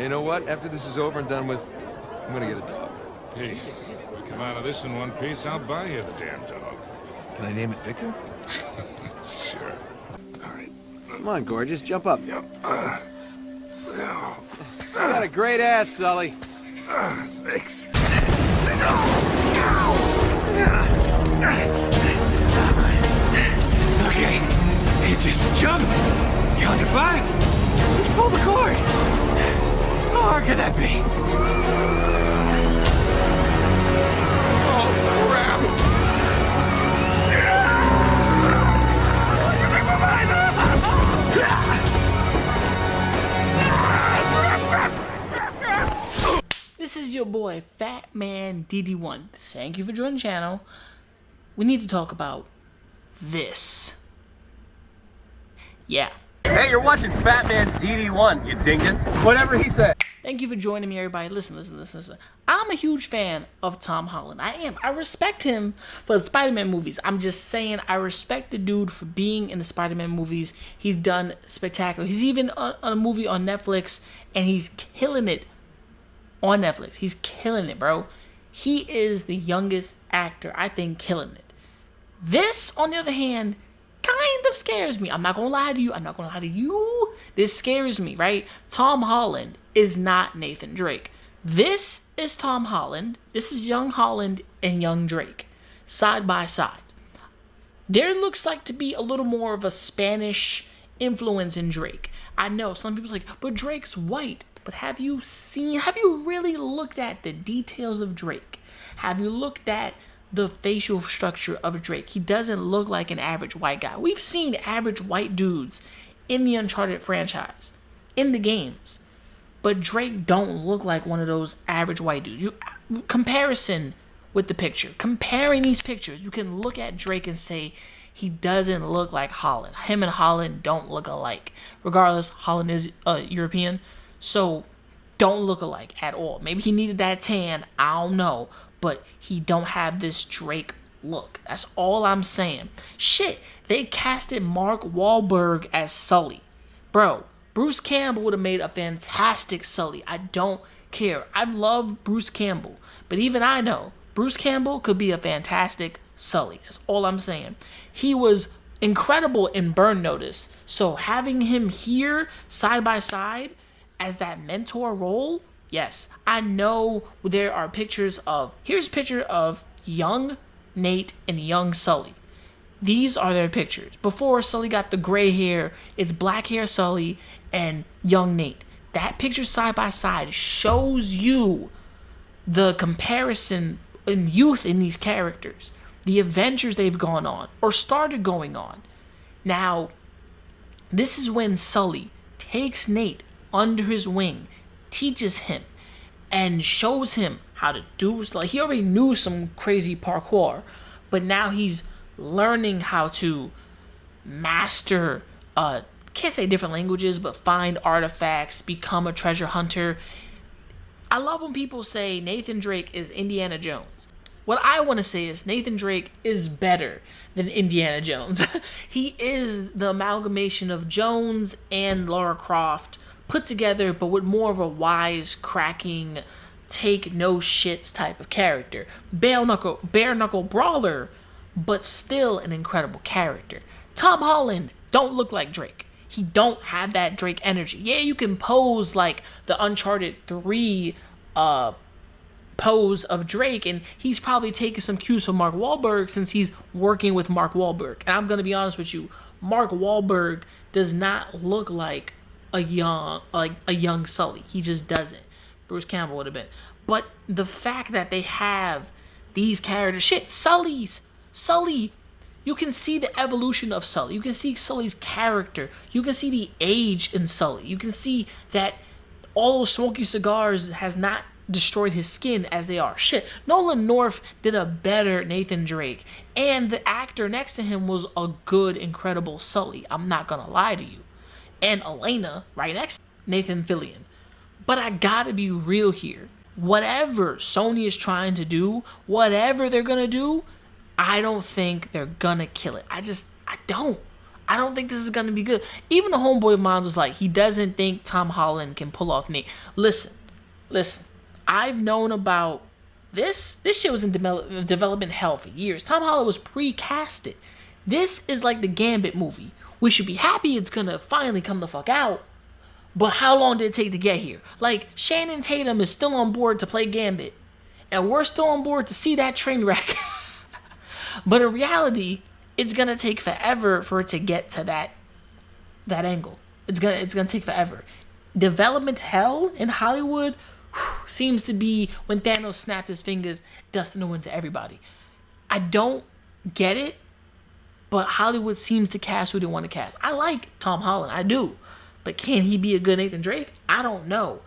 Hey, you know what? After this is over and done with, I'm gonna get a dog. Hey, we come out of this in one piece, I'll buy you the damn dog. Can I name it Victor? Sure. All right. Come on, gorgeous, jump up. Yep. You got a great ass, Sully. Thanks. Okay, you just jump, count to 5, and pull the cord. How hard could that be? Oh, crap! This is your boy, Fat Man DD1. Thank you for joining the channel. We need to talk about this. Yeah. Hey, you're watching Fat Man DD1, you dingus. Whatever he said. Thank you for joining me, everybody. Listen. I'm a huge fan of Tom Holland. I am. I respect him for the Spider-Man movies. I'm just saying I respect the dude for being in the Spider-Man movies. He's done spectacular. He's even on a movie on Netflix, and he's killing it on Netflix. He's killing it, bro. He is the youngest actor, I think, killing it. This, on the other hand, kind of scares me. I'm not gonna lie to you. This scares me, right? Tom Holland is not Nathan Drake. This is Tom Holland. This is young Holland and young Drake, side by side. There looks like to be a little more of a Spanish influence in Drake. I know some people's like, but Drake's white. But have you really looked at the details of Drake? Have you looked at the facial structure of Drake? He doesn't look like an average white guy. We've seen average white dudes in the Uncharted franchise, in the games. But Drake don't look like one of those average white dudes. Comparison with the picture. Comparing these pictures, you can look at Drake and say, he doesn't look like Holland. Him and Holland don't look alike. Regardless, Holland is European. So, don't look alike at all. Maybe he needed that tan. I don't know. But he don't have this Drake look. That's all I'm saying. Shit, they casted Mark Wahlberg as Sully. Bro, Bruce Campbell would have made a fantastic Sully. I don't care. I've loved Bruce Campbell. But even I know Bruce Campbell could be a fantastic Sully. That's all I'm saying. He was incredible in Burn Notice. So having him here side by side as that mentor role, yes, I know there are pictures of, here's a picture of young Nate and young Sully. These are their pictures. Before Sully got the gray hair, it's black hair Sully and young Nate. That picture side by side shows you the comparison in youth in these characters, the adventures they've gone on or started going on. Now, this is when Sully takes Nate under his wing, teaches him, and shows him how to do, like, he already knew some crazy parkour, but now he's learning how to master, can't say different languages, but find artifacts, become a treasure hunter. I love when people say Nathan Drake is Indiana Jones. What I want to say is Nathan Drake is better than Indiana Jones. He is the amalgamation of Jones and Lara Croft put together, but with more of a wise, cracking, take no shits type of character. Bare knuckle brawler, but still an incredible character. Tom Holland don't look like Drake. He don't have that Drake energy. Yeah, you can pose like the Uncharted 3 pose of Drake, and he's probably taking some cues from Mark Wahlberg since he's working with Mark Wahlberg. And I'm gonna be honest with you, Mark Wahlberg does not look like a young Sully. He just doesn't. Bruce Campbell would have been. But the fact that they have these characters, Sully, you can see the evolution of Sully. You can see Sully's character. You can see the age in Sully. You can see that all those smoky cigars has not destroyed his skin as they are. Nolan North did a better Nathan Drake, and the actor next to him was a good, incredible Sully. I'm not gonna lie to you. And Elena right next to Nathan Fillion. But I gotta be real here. Whatever Sony is trying to do, whatever they're gonna do, I don't think they're gonna kill it. I don't. I don't think this is gonna be good. Even the homeboy of mine was like, he doesn't think Tom Holland can pull off Nate. Listen. I've known about this. This shit was in development hell for years. Tom Holland was pre-casted. This is like the Gambit movie. We should be happy it's gonna finally come the fuck out. But how long did it take to get here? Like, Shannon Tatum is still on board to play Gambit. And we're still on board to see that train wreck. But in reality, it's gonna take forever for it to get to that angle. It's gonna take forever. Development hell in Hollywood seems to be when Thanos snapped his fingers, dusting the wind to everybody. I don't get it, but Hollywood seems to cast who they want to cast. I like Tom Holland, I do. But can he be a good Nathan Drake? I don't know.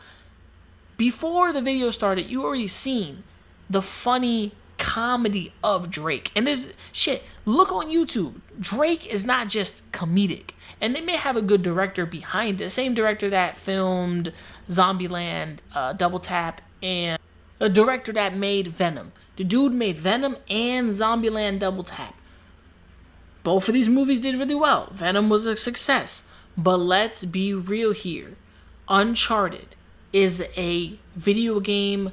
Before the video started, you already seen the funny comedy of Drake. And there's shit, look on YouTube. Drake is not just comedic. And they may have a good director behind it. Same director that filmed Zombieland, Double Tap, and a director that made Venom. The dude made Venom and Zombieland Double Tap. Both of these movies did really well. Venom was a success. But let's be real here. Uncharted is a video game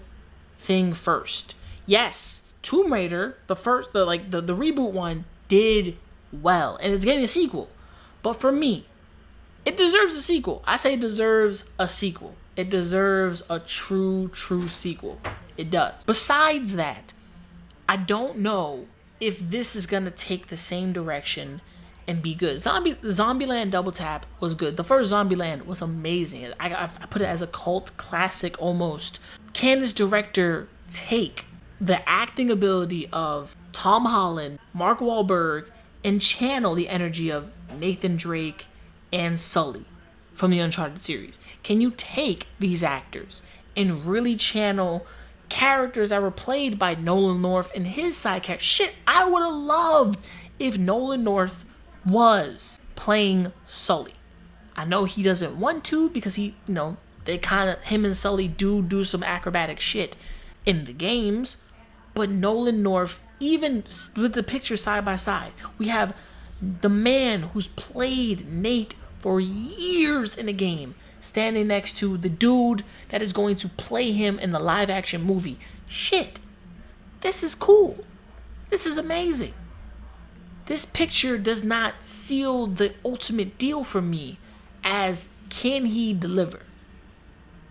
thing first. Yes, Tomb Raider, the reboot one, did well. And it's getting a sequel. But for me, it deserves a sequel. I say it deserves a sequel. It deserves a true sequel. It does. Besides that, I don't know if this is going to take the same direction and be good. Zombieland Double Tap was good. The first Zombieland was amazing. I put it as a cult classic almost. Can this director take the acting ability of Tom Holland, Mark Wahlberg, and channel the energy of Nathan Drake and Sully from the Uncharted series? Can you take these actors and really channel characters that were played by Nolan North and his side character? Shit, I would have loved if Nolan North was playing Sully. I know he doesn't want to because him and Sully do some acrobatic shit in the games, but Nolan North, even with the picture side by side, we have the man who's played Nate for years in the game standing next to the dude that is going to play him in the live action movie. Shit, this is cool. This is amazing. This picture does not seal the ultimate deal for me as can he deliver?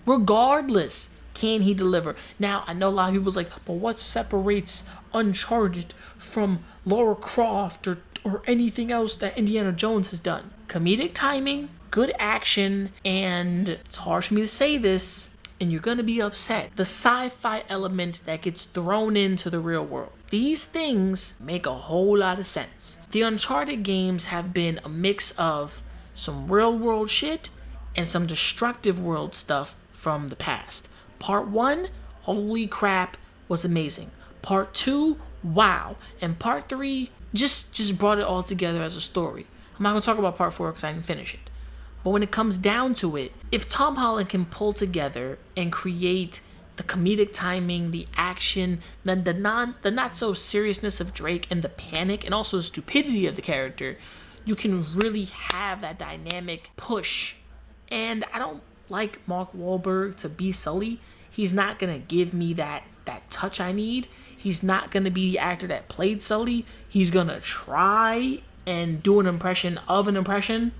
Regardless, can he deliver? Now, I know a lot of people's like, but what separates Uncharted from Lara Croft or anything else that Indiana Jones has done? Comedic timing, good action, and it's hard for me to say this, and you're gonna be upset, the sci-fi element that gets thrown into the real world. These things make a whole lot of sense. The Uncharted games have been a mix of some real world shit and some destructive world stuff from the past. Part 1, holy crap, was amazing. Part 2, wow. And Part 3 just brought it all together as a story. I'm not gonna talk about Part 4 because I didn't finish it. But when it comes down to it, if Tom Holland can pull together and create the comedic timing, the action, the not so seriousness of Drake and the panic and also the stupidity of the character, you can really have that dynamic push. And I don't like Mark Wahlberg to be Sully. He's not gonna give me that touch I need. He's not gonna be the actor that played Sully. He's gonna try and do an impression of an impression.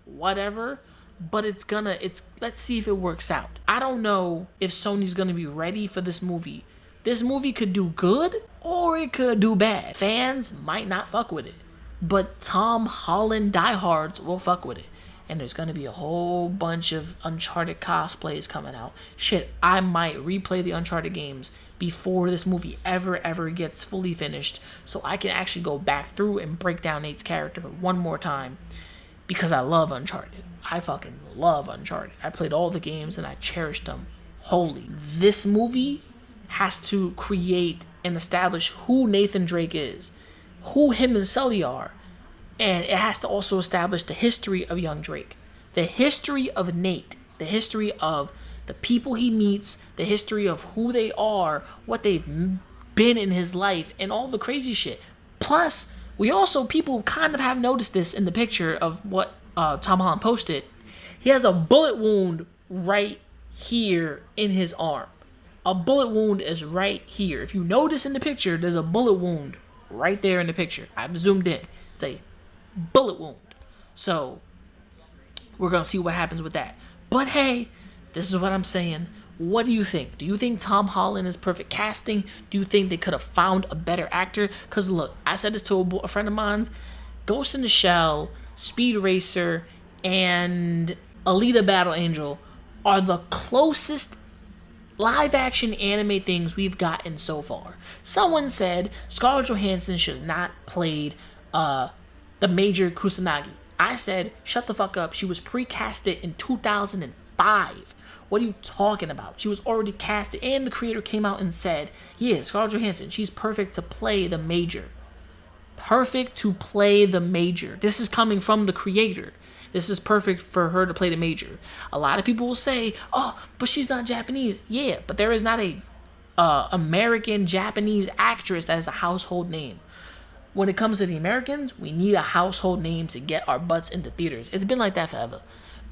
Whatever. But let's see if it works out. I don't know if Sony's gonna be ready for this movie. This movie could do good or it could do bad. Fans might not fuck with it, but Tom Holland diehards will fuck with it. And there's gonna be a whole bunch of Uncharted cosplays coming out. Shit, I might replay the Uncharted games before this movie ever gets fully finished, so I can actually go back through and break down Nate's character one more time. Because I love Uncharted. I fucking love Uncharted. I played all the games and I cherished them wholly. This movie has to create and establish who Nathan Drake is, who him and Sully are, and it has to also establish the history of young Drake, the history of Nate, the history of the people he meets, the history of who they are, what they've been in his life, and all the crazy shit. Plus, We also, people kind of have noticed this in the picture of what Tom Holland posted. He has a bullet wound right here in his arm. A bullet wound is right here. If you notice in the picture, there's a bullet wound right there in the picture. I've zoomed in. It's a bullet wound. So we're going to see what happens with that. But hey, this is what I'm saying. What do you think? Do you think Tom Holland is perfect casting? Do you think they could have found a better actor? Because look, I said this to a friend of mine's. Ghost in the Shell, Speed Racer, and Alita Battle Angel are the closest live action anime things we've gotten so far. Someone said Scarlett Johansson should have not played the Major Kusanagi. I said, shut the fuck up. She was pre-casted in 2005. What are you talking about? She was already casted, and the creator came out and said, yeah, Scarlett Johansson, she's perfect to play the Major. Perfect to play the Major. This is coming from the creator. This is perfect for her to play the Major. A lot of people will say, oh, but she's not Japanese. Yeah, but there is not a American Japanese actress that is a household name. When it comes to the Americans, we need a household name to get our butts into theaters. It's been like that forever.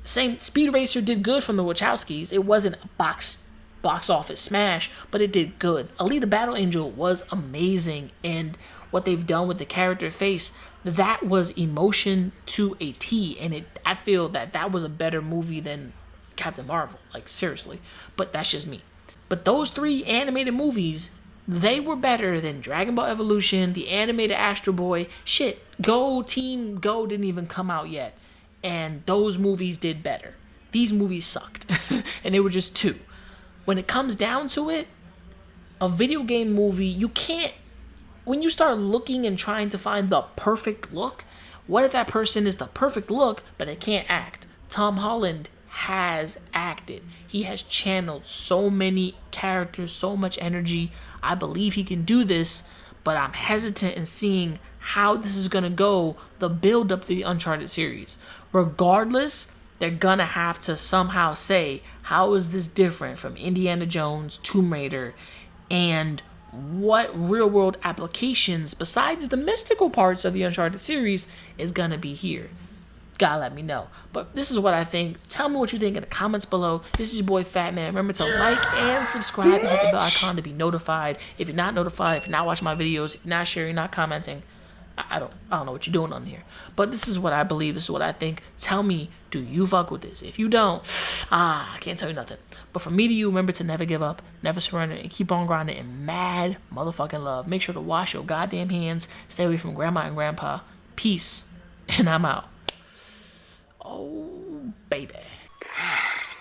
Same, Speed Racer did good from the Wachowskis. It wasn't a box office smash, but it did good. Alita Battle Angel was amazing, and what they've done with the character face, that was emotion to a T, and I feel that was a better movie than Captain Marvel, like seriously. But that's just me. But those 3 animated movies, they were better than Dragon Ball Evolution, the animated Astro Boy. Shit, Team Go didn't even come out yet. And those movies did better. These movies sucked. And they were just 2. When it comes down to it, a video game movie, you can't... When you start looking and trying to find the perfect look, what if that person is the perfect look, but they can't act? Tom Holland has acted. He has channeled so many characters, so much energy. I believe he can do this, but I'm hesitant in seeing how this is going to go, the build up to the Uncharted series. Regardless, they're going to have to somehow say, how is this different from Indiana Jones, Tomb Raider, and what real world applications besides the mystical parts of the Uncharted series is going to be here. Gotta let me know. But this is what I think. Tell me what you think in the comments below. This is your boy Fat Man. Remember to like and subscribe and hit the bell icon to be notified. If you're not notified, if you're not watching my videos, if you're not sharing, not commenting, I don't know what you're doing on here. But this is what I believe. This is what I think. Tell me, do you fuck with this? If you don't, I can't tell you nothing. But from me to you, remember to never give up, never surrender, and keep on grinding in mad motherfucking love. Make sure to wash your goddamn hands. Stay away from grandma and grandpa. Peace. And I'm out. Oh, baby.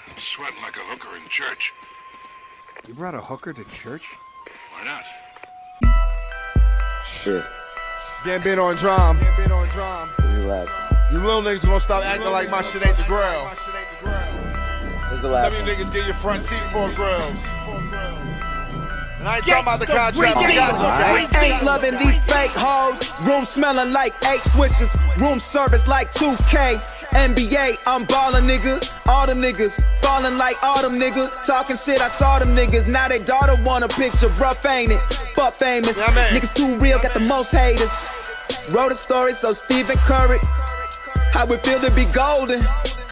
I'm sweating like a hooker in church. You brought a hooker to church? Why not? Shit. Gambino on drum. This is the last one. You little niggas gonna stop acting like my shit ain't the grill. This is the last Some of one. you niggas get your front teeth for grills. And I ain't talking about the contract. I Ain't loving these fake hoes. Room smelling like 8 switches. Room service like 2K. NBA, I'm ballin', nigga. All them niggas falling like autumn, nigga. Talking shit, I saw them niggas. Now they daughter want a picture. Rough, ain't it? Fuck famous. Yeah, man. Niggas too real, got the most haters. Wrote a story, so Stephen Curry. How it feel to be golden.